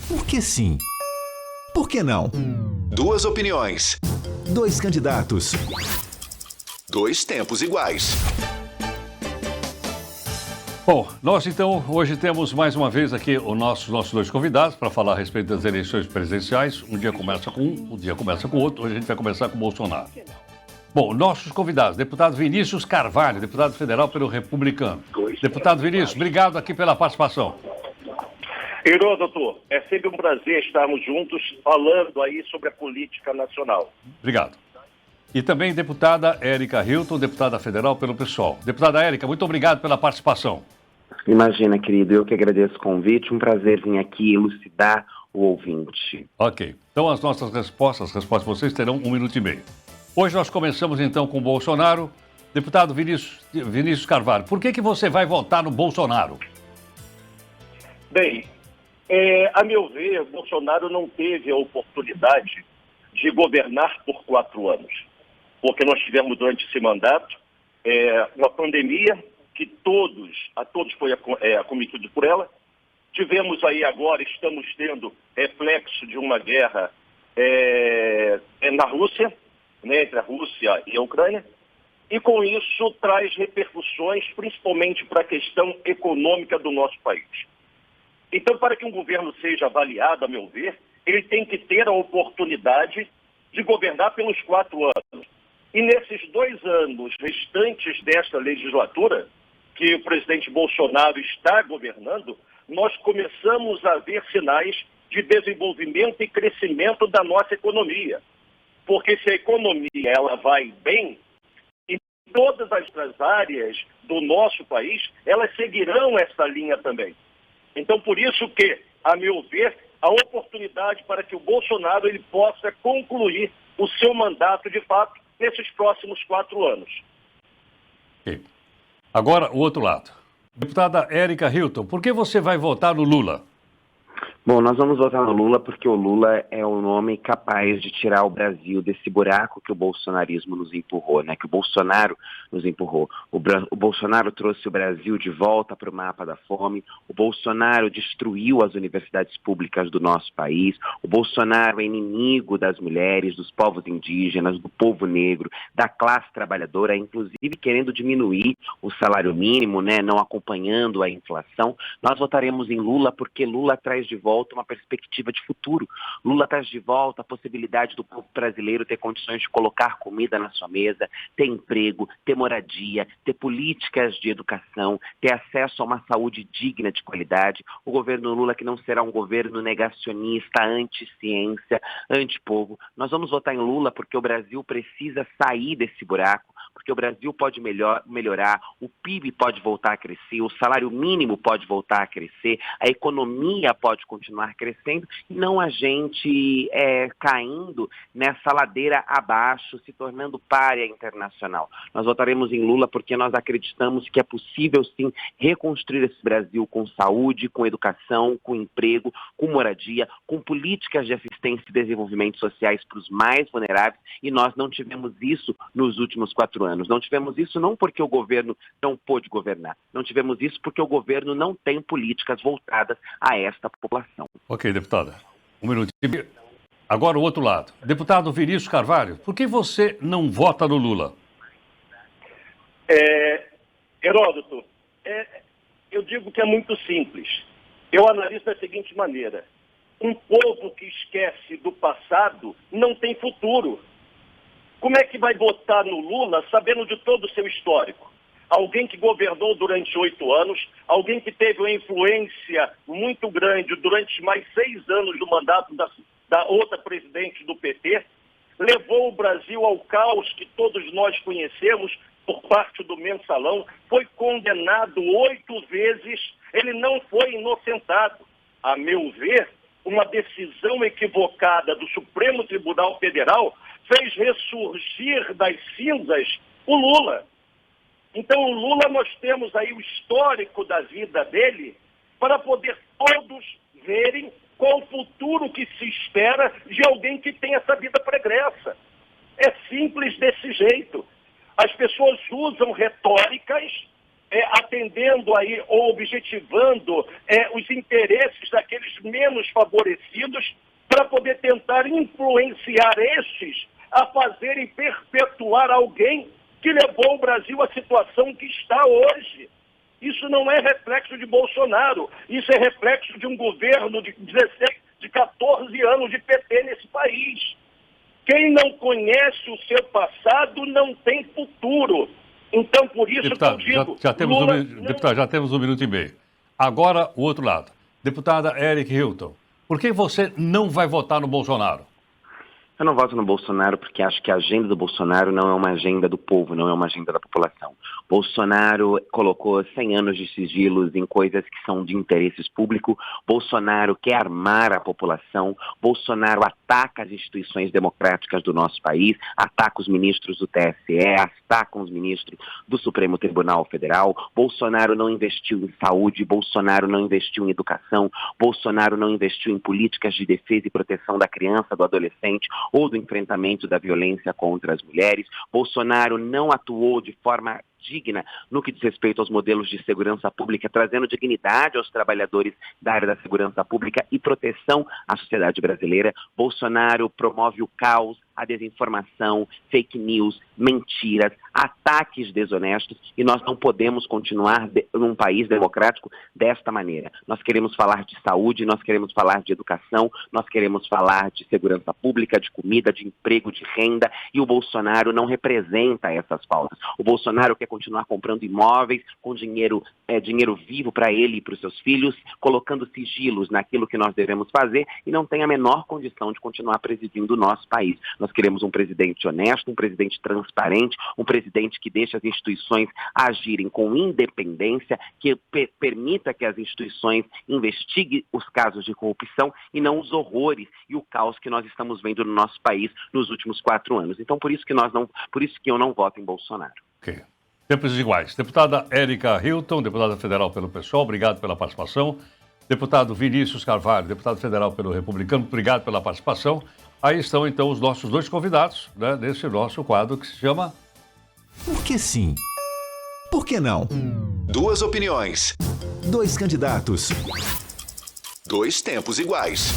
Por que sim? Por que não? Duas opiniões. Dois candidatos. Dois tempos iguais. Bom, nós então hoje temos mais uma vez aqui os nossos dois convidados para falar a respeito das eleições presidenciais. Um dia começa com um dia começa com o outro. Hoje a gente vai começar com o Bolsonaro. Bom, nossos convidados, deputado Vinícius Carvalho, deputado federal pelo Republicano. Deputado Vinícius, obrigado aqui pela participação. Heródoto, é sempre um prazer estarmos juntos falando aí sobre a política nacional. Obrigado. E também deputada Érica Hilton, deputada federal pelo PSOL. Deputada Érica, muito obrigado pela participação. Imagina, querido, eu que agradeço o convite, um prazer vir aqui elucidar o ouvinte. Ok, então as nossas respostas de vocês terão 1 minuto e meio. Hoje nós começamos então com o Bolsonaro. Deputado Vinícius Carvalho, por que você vai votar no Bolsonaro? Bem, a meu ver, Bolsonaro não teve a oportunidade de governar por 4 anos. Porque nós tivemos durante esse mandato uma pandemia que a todos foi acometido por ela. Tivemos aí agora, estamos tendo reflexo de uma guerra na Rússia, né, entre a Rússia e a Ucrânia. E com isso traz repercussões principalmente para a questão econômica do nosso país. Então, para que um governo seja avaliado, a meu ver, ele tem que ter a oportunidade de governar pelos 4 anos. E nesses 2 anos restantes desta legislatura, que o presidente Bolsonaro está governando, nós começamos a ver sinais de desenvolvimento e crescimento da nossa economia. Porque se a economia ela vai bem, e todas as áreas do nosso país, elas seguirão essa linha também. Então, por isso que, a meu ver, a oportunidade para que o Bolsonaro ele possa concluir o seu mandato, de fato, nesses próximos 4 anos. Okay. Agora, o outro lado. Deputada Érica Hilton, por que você vai votar no Lula? Bom, nós vamos votar no Lula porque o Lula é um nome capaz de tirar o Brasil desse buraco que o bolsonarismo nos empurrou, né? Que o Bolsonaro nos empurrou. O Bolsonaro trouxe o Brasil de volta para o mapa da fome. O Bolsonaro destruiu as universidades públicas do nosso país. O Bolsonaro é inimigo das mulheres, dos povos indígenas, do povo negro, da classe trabalhadora, inclusive querendo diminuir o salário mínimo, né? Não acompanhando a inflação. Nós votaremos em Lula porque Lula traz de volta uma perspectiva de futuro. Lula traz de volta a possibilidade do povo brasileiro ter condições de colocar comida na sua mesa, ter emprego, ter moradia, ter políticas de educação, ter acesso a uma saúde digna de qualidade. O governo Lula que não será um governo negacionista, anti-ciência, anti-povo. Nós vamos votar em Lula porque o Brasil precisa sair desse buraco, porque o Brasil pode melhorar, o PIB pode voltar a crescer, o salário mínimo pode voltar a crescer, a economia pode continuar crescendo e não a gente caindo nessa ladeira abaixo, se tornando pária internacional. Nós votaremos em Lula porque nós acreditamos que é possível sim reconstruir esse Brasil com saúde, com educação, com emprego, com moradia, com políticas de assistência e desenvolvimento sociais para os mais vulneráveis e nós não tivemos isso nos últimos 4 anos. Não tivemos isso não porque o governo não pôde governar, não tivemos isso porque o governo não tem políticas voltadas a esta população. Ok, deputada. 1 minuto. Agora o outro lado. Deputado Vinícius Carvalho, por que você não vota no Lula? Heródoto, eu digo que é muito simples. Eu analiso da seguinte maneira. Um povo que esquece do passado não tem futuro. Como é que vai votar no Lula sabendo de todo o seu histórico? Alguém que governou durante 8 anos, alguém que teve uma influência muito grande durante mais 6 anos do mandato da outra presidente do PT, levou o Brasil ao caos que todos nós conhecemos por parte do mensalão, foi condenado 8 vezes, ele não foi inocentado. A meu ver, uma decisão equivocada do Supremo Tribunal Federal fez ressurgir das cinzas o Lula. Então, o Lula, nós temos aí o histórico da vida dele para poder todos verem qual o futuro que se espera de alguém que tem essa vida pregressa. É simples desse jeito. As pessoas usam retóricas atendendo aí ou objetivando os interesses daqueles menos favorecidos para poder tentar influenciar esses a fazerem perpetuar alguém que levou o Brasil à situação que está hoje. Isso não é reflexo de Bolsonaro, isso é reflexo de um governo de 14 anos de PT nesse país. Quem não conhece o seu passado não tem futuro. Então, por isso Deputado, que eu digo... Deputado, já temos 1 minuto e meio. Agora, o outro lado. Deputada Eric Hilton, por que você não vai votar no Bolsonaro? Eu não voto no Bolsonaro porque acho que a agenda do Bolsonaro não é uma agenda do povo, não é uma agenda da população. Bolsonaro colocou 100 anos de sigilos em coisas que são de interesses públicos. Bolsonaro quer armar a população. Bolsonaro ataca as instituições democráticas do nosso país, ataca os ministros do TSE, ataca os ministros do Supremo Tribunal Federal. Bolsonaro não investiu em saúde, Bolsonaro não investiu em educação, Bolsonaro não investiu em políticas de defesa e proteção da criança, do adolescente, ou do enfrentamento da violência contra as mulheres. Bolsonaro não atuou de forma digna no que diz respeito aos modelos de segurança pública, trazendo dignidade aos trabalhadores da área da segurança pública e proteção à sociedade brasileira. Bolsonaro promove o caos, a desinformação, fake news, mentiras, ataques desonestos, e nós não podemos continuar num país democrático desta maneira. Nós queremos falar de saúde, nós queremos falar de educação, nós queremos falar de segurança pública, de comida, de emprego, de renda, e o Bolsonaro não representa essas pautas. O Bolsonaro quer continuar comprando imóveis com dinheiro vivo para ele e para os seus filhos, colocando sigilos naquilo que nós devemos fazer, e não tem a menor condição de continuar presidindo o nosso país. Nós queremos um presidente honesto, um presidente transparente, um presidente que deixe as instituições agirem com independência, que permita que as instituições investiguem os casos de corrupção e não os horrores e o caos que nós estamos vendo no nosso país nos últimos 4 anos. Então, por isso que eu não voto em Bolsonaro. Ok. Tempos iguais. Deputada Érica Hilton, deputada federal pelo PSOL, obrigado pela participação. Deputado Vinícius Carvalho, deputado federal pelo Republicano, obrigado pela participação. Aí estão, então, os nossos 2 convidados, né, nesse nosso quadro que se chama... Por que sim? Por que não? 2 opiniões. 2 candidatos. 2 tempos iguais.